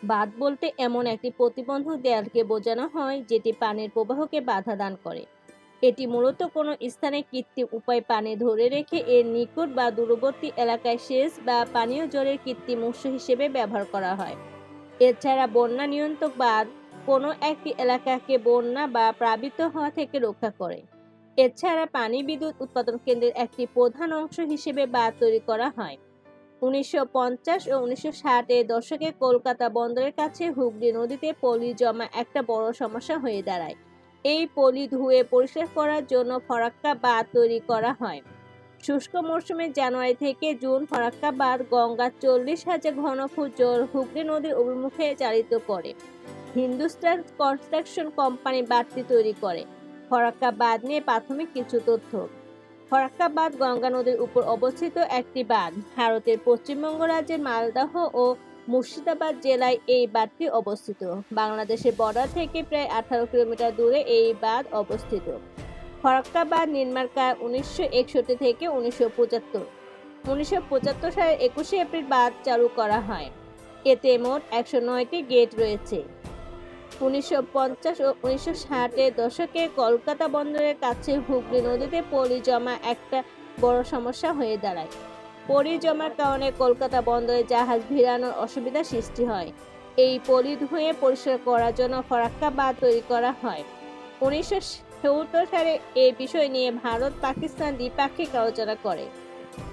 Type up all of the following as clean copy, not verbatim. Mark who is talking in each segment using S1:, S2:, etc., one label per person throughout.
S1: বাঁধ বলতে এমন একটি প্রতিবন্ধক দেয়ালকে বোঝানো হয় যেটি পানির প্রবাহকে বাধা দান করে। এটি মূলত কোনো স্থানে কৃত্রিম উপায়ে পানি ধরে রেখে এর নিকট বা দূরবর্তী এলাকায় সেচ বা পানীয় জলের কৃত্রিম উৎস হিসেবে ব্যবহার করা হয়। এছাড়া বন্যা নিয়ন্ত্রক বাঁধ কোনো একটি এলাকাকে বন্যা বা প্লাবিত হওয়া থেকে রক্ষা করে। এছাড়া পানি বিদ্যুৎ উৎপাদন কেন্দ্রের একটি প্রধান অংশ হিসেবে বাঁধ তৈরি করা হয়। ১৯৫০ ও ১৯৬০ এর দশকে কলকাতা বন্দরের কাছে হুগলি নদীতে পলি জমা একটা বড় সমস্যা হয়ে দাঁড়ায়। এই পলি ধুয়ে পরিষ্কার করার জন্য ফরাক্কা বাঁধ তৈরি করা হয়। শুষ্ক মৌসুমে জানুয়ারি থেকে জুন ফরাক্কা বাঁধ গঙ্গার ৪০,০০০ ঘনফুট জল হুগলি নদীর অভিমুখে চালিত করে। হিন্দুস্তান কনস্ট্রাকশন কোম্পানি বাঁধটি তৈরি করে। ফরাক্কা বাঁধ নিয়ে প্রাথমিক কিছু তথ্য। ফরাক্কা বাঁধ গঙ্গা নদীর উপর অবস্থিত একটি বাঁধ। ভারতের পশ্চিমবঙ্গ রাজ্যের মালদহ ও মুর্শিদাবাদ জেলায় এই বাঁধটি অবস্থিত। বাংলাদেশের বর্ডার থেকে প্রায় ১৮ কিলোমিটার দূরে এই বাঁধ অবস্থিত। ফরাক্কা বাঁধ নির্মাণ কাল ১৯৬১ থেকে ১৯৭৫। ১৯৭৫ সালের ২১শে এপ্রিল বাঁধ চালু করা হয়। এতে মোট ১০৯টি গেট রয়েছে। ১৯৫০ ও ১৯৬০ এর দশকে কলকাতা বন্দরের কাছে হুগলি নদীতে পলি জমা একটা বড় সমস্যা হয়ে দাঁড়ায়। পলি জমার কারণে কলকাতা বন্দরে জাহাজ ভিড়ানোর অসুবিধার সৃষ্টি হয়। এই পলি ধুয়ে পরিষ্কার করার জন্য ফরাক্কা বাঁধ তৈরি করা হয়। ১৯৭৪ সালে এই বিষয় নিয়ে ভারত পাকিস্তান দ্বিপাক্ষিক আলোচনা করে।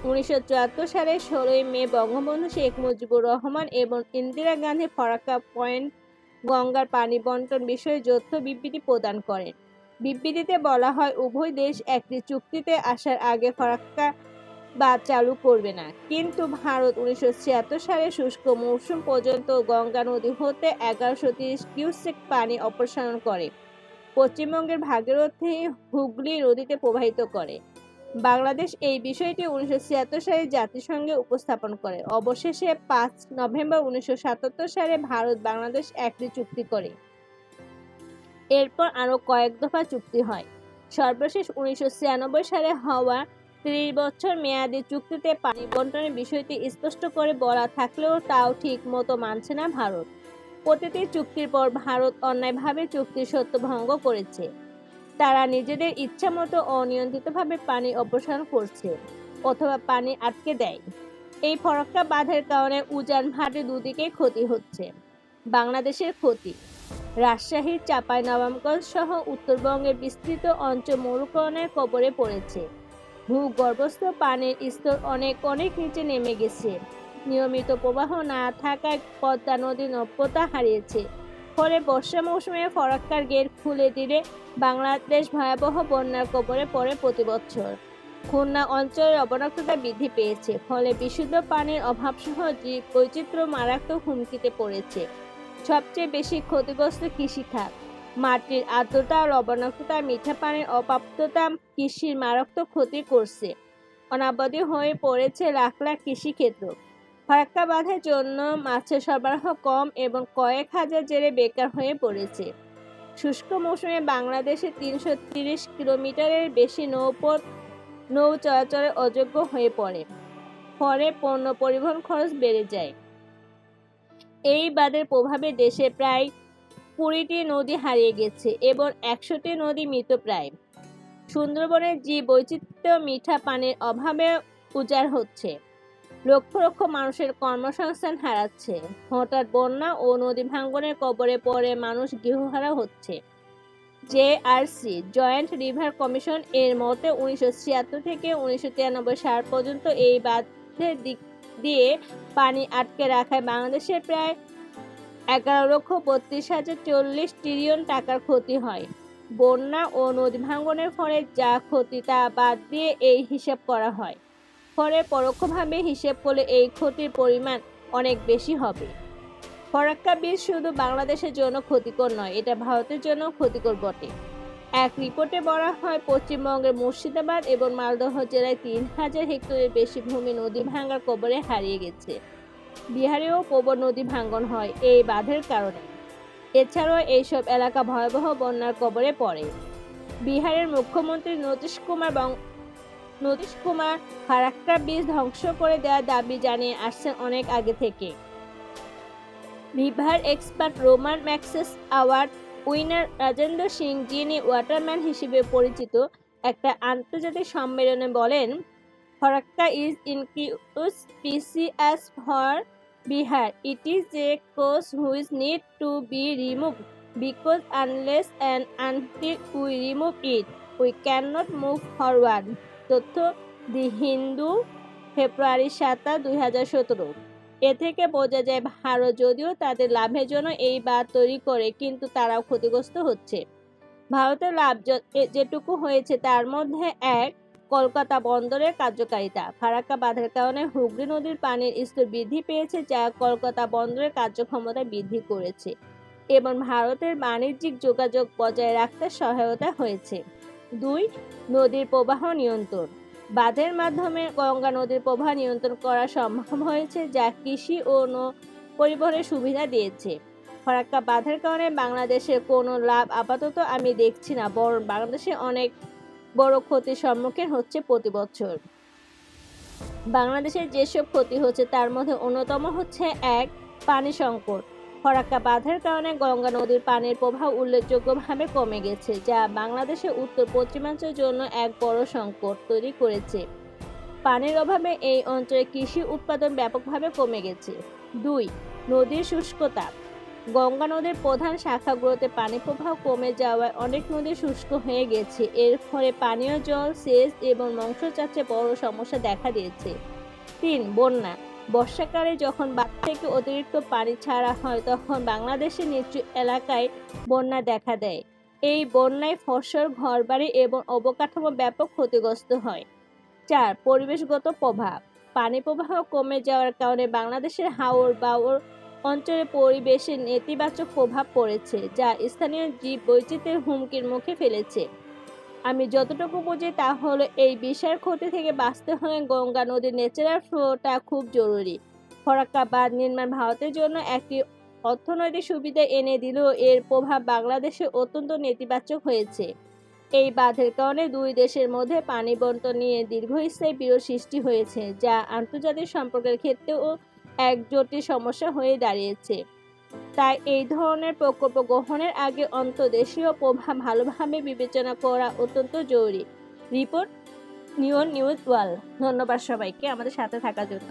S1: ১৯৭৪ সালের ১৬ই মে বঙ্গবন্ধু শেখ মুজিবুর রহমান এবং ইন্দিরা গান্ধী ফরাক্কা পয়েন্ট গঙ্গার পানি বন্টন বিষয়ে যৌথ বিবৃতি প্রদান করেন। বিবৃতিতে বলা হয়, উভয় দেশ একটি চুক্তিতে আসার আগে ফরাক্কা বাঁধ চালু করবে না। কিন্তু ভারত ১৯৭৬ সালে শুষ্ক মৌসুম পর্যন্ত গঙ্গা নদী হতে ১১৩০ কিউসেক পানি অপসারণ করে পশ্চিমবঙ্গের ভাগীরথী হুগলি নদীতে প্রবাহিত করে। বাংলাদেশ এই বিষয়টি ১৯৭৬ সালে জাতিসংঘে উপস্থাপন করে। অবশেষে ৫ নভেম্বর ১৯৭৭ সালে ভারত বাংলাদেশ একটি চুক্তি করে। এরপর আরও কয়েক দফা চুক্তি হয়। সর্বশেষ ১৯৯৬ সালে হওয়া ৩০ বছর মেয়াদী চুক্তিতে পানি বন্টনের বিষয়টি স্পষ্ট করে বলা থাকলেও তাও ঠিক মতো মানছে না ভারত। প্রতিটি চুক্তির পর ভারত অন্যায়ভাবে চুক্তির শর্ত ভঙ্গ করেছে। তারা নিজেদের ইচ্ছামতো অনিয়ন্ত্রিতভাবে পানি অপসারণ করছে অথবা পানি আটকে দেয়। এই ফরাক্কা বাঁধের কারণে উজান ঘাটে দুদিকেই ক্ষতি হচ্ছে। বাংলাদেশের ক্ষতি: রাজশাহী, চাঁপাইনবাবগঞ্জ সহ উত্তরবঙ্গের বিস্তৃত অঞ্চল মরুকরণের কবলে পড়েছে। ভূগর্ভস্থ পানির স্তর অনেক অনেক নিচে নেমে গেছে। নিয়মিত প্রবাহ না থাকায় পদ্মা নদী নব্যতা হারিয়েছে। ফলে বর্ষা মৌসুমে ফরাক্কার গেট খুলে দিলে বাংলাদেশ ভয়াবহ বন্যার কবলে পড়ে প্রতি বছর। খুলনা অঞ্চলের লবণাক্ততা বৃদ্ধি পেয়েছে। ফলে বিশুদ্ধ পানির অভাবসহ জীব বৈচিত্র্য মারাত্মক হুমকিতে পড়েছে। সবচেয়ে বেশি ক্ষতিগ্রস্ত কৃষিখাত। মাটির আর্দ্রতা, লবণাক্ততা, মিঠা পানির অপ্রাপ্ততা কৃষির মারাত্মক ক্ষতি করছে। অনাবাদি হয়ে পড়েছে লাখ লাখ কৃষিক্ষেত্র। ফরাক্কা বাঁধের জন্য মাছের সরবরাহ কম এবং কয়েক হাজার জেলে বেকার হয়ে পড়েছে। শুষ্ক মৌসুমে বাংলাদেশে ৩৩০ কিলোমিটারের বেশি নৌ চলাচলের অযোগ্য হয়ে পড়ে। ফলে পণ্য পরিবহন খরচ বেড়ে যায়। এই বাঁধের প্রভাবে দেশে প্রায় ২০টি নদী হারিয়ে গেছে এবং ১০০টি নদী মৃতপ্রায়। সুন্দরবনের জীব বৈচিত্র্য মিঠা পানির অভাবে উজাড় হচ্ছে। লক্ষ লক্ষ মানুষের কর্মসংস্থান হারাচ্ছে। হঠাৎ বন্যা ও নদী ভাঙ্গনের কবলে পড়ে মানুষ গৃহহারা হচ্ছে। জেআরসি জয়েন্ট রিভার কমিশন এর মতে ১৯৭৬ থেকে ১৯৯৩ সাল পর্যন্ত এই বাঁধের দিক দিয়ে পানি আটকে রাখায় বাংলাদেশের প্রায় ১১,৩২,০৪০ ট্রিলিয়ন টাকার ক্ষতি হয়। বন্যা ও নদী ভাঙ্গনের ফলে যা ক্ষতি তা বাদ দিয়ে এই হিসাব করা হয়। ফলে পরোক্ষভাবে হিসেব করলে এই ক্ষতির পরিমাণ অনেক বেশি হবে। ফরাক্কা বীজ শুধু বাংলাদেশের জন্য ক্ষতিকর নয়, এটা ভারতের জন্য ক্ষতিকর বটে। এক রিপোর্টে বলা হয়, পশ্চিমবঙ্গের মুর্শিদাবাদ এবং মালদহ জেলায় ৩,০০০ হেক্টরের বেশি ভূমি নদী ভাঙ্গার কবলে হারিয়ে গেছে। বিহারেও প্রবল নদী ভাঙ্গন হয় এই বাঁধের কারণে। এছাড়াও এইসব এলাকা ভয়াবহ বন্যার কবলে পড়ে। বিহারের মুখ্যমন্ত্রী নীতিশ কুমার ফারাক্কা বীজ ধ্বংস করে দেওয়ার দাবি জানিয়ে আসছেন অনেক আগে থেকে। River expert Ramon Magsaysay award winner Rajendra Singh, যিনি ওয়াটারম্যান হিসেবে পরিচিত, একটা আন্তর্জাতিক সম্মেলনে বলেন, Farakka is inauspicious for Bihar. It is a cause which need to be remove because unless and until we remove it we can not move forward. তথ্য the Hindu, ফেব্রুয়ারি 7, 2017। এ থেকে বোঝা যায় ভারত যদিও তাদের লাভের জন্য এই বাঁধ তৈরি করে, কিন্তু তারাও ক্ষতিগ্রস্ত হচ্ছে। ভারতের লাভ যেটুকু হয়েছে তার মধ্যে এক, কলকাতা বন্দরের কার্যকারিতা। ফারাক্কা বাঁধের কারণে হুগলি নদীর পানির স্তর বৃদ্ধি পেয়েছে, যা কলকাতা বন্দরের কার্যক্ষমতা বৃদ্ধি করেছে এবং ভারতের বাণিজ্যিক যোগাযোগ বজায় রাখতে সহায়তা হয়েছে। 2, নদীর প্রবাহ নিয়ন্ত্রণ। বাঁধের মাধ্যমে গঙ্গা নদীর প্রবাহ নিয়ন্ত্রণ করা সম্ভব হয়েছে, যা কৃষি ও পরিবহনের সুবিধা দিয়েছে। ফারাক্কা বাঁধের কারণে বাংলাদেশের কোনো লাভ আপাতত আমি দেখছি না, বরং বাংলাদেশে অনেক বড় ক্ষতির সম্মুখীন হচ্ছে প্রতি বছর। বাংলাদেশের যেসব ক্ষতি হচ্ছে তার মধ্যে অন্যতম হচ্ছে 1, পানি সংকট। ফরাক্কা বাঁধের কারণে গঙ্গা নদীর পানির প্রবাহ উল্লেখযোগ্যভাবে কমে গেছে, যা বাংলাদেশের উত্তর পশ্চিমাঞ্চলের জন্য এক বড় সংকট তৈরি করেছে। পানির অভাবে এই অঞ্চলে কৃষি উৎপাদন ব্যাপকভাবে কমে গেছে। 2, নদীর শুষ্কতা। গঙ্গা নদীর প্রধান শাখাগুলোতে পানি প্রবাহ কমে যাওয়ায় অনেক নদী শুষ্ক হয়ে গেছে। এর ফলে পানীয় জল, সেচ এবং মৎস্য চাষে বড় সমস্যা দেখা দিয়েছে। 3, বন্যা। বর্ষাকালে যখন বাঁধ থেকে অতিরিক্ত পানি ছাড়া হয় তখন বাংলাদেশের নিচু এলাকায় বন্যা দেখা দেয়। এই বন্যায় ফসল, ঘরবাড়ি এবং অবকাঠামো ব্যাপক ক্ষতিগ্রস্ত হয়। 4, পরিবেশগত প্রভাব। পানি প্রবাহ কমে যাওয়ার কারণে বাংলাদেশের হাওর-বাওর অঞ্চলে পরিবেশের নেতিবাচক প্রভাব পড়েছে, যা স্থানীয় জীব বৈচিত্র্যের হুমকির মুখে ফেলেছে। আমি যতটুকু বুঝি তা হলো এই বিশাল ক্ষতি থেকে বাঁচতে হলে গঙ্গা নদীর ন্যাচারাল ফ্লোটা খুব জরুরি। ফরাক্কা বাঁধ নির্মাণ ভারতের জন্য একটি অর্থনৈতিক সুবিধা এনে দিলেও এর প্রভাব বাংলাদেশে অত্যন্ত নেতিবাচক হয়েছে। এই বাঁধের কারণে দুই দেশের মধ্যে পানি বণ্টন নিয়ে দীর্ঘস্থায়ী বিরোধ সৃষ্টি হয়েছে, যা আন্তর্জাতিক সম্পর্কের ক্ষেত্রেও এক জটিল সমস্যা হয়ে দাঁড়িয়েছে। তাই এই ধরনের প্রকল্প গ্রহণের আগে অন্তর্দেশীয় প্রভাব ভালোভাবে বিবেচনা করা অত্যন্ত জরুরি। Report, news world. ধন্যবাদ সবাইকে আমাদের সাথে থাকার জন্য।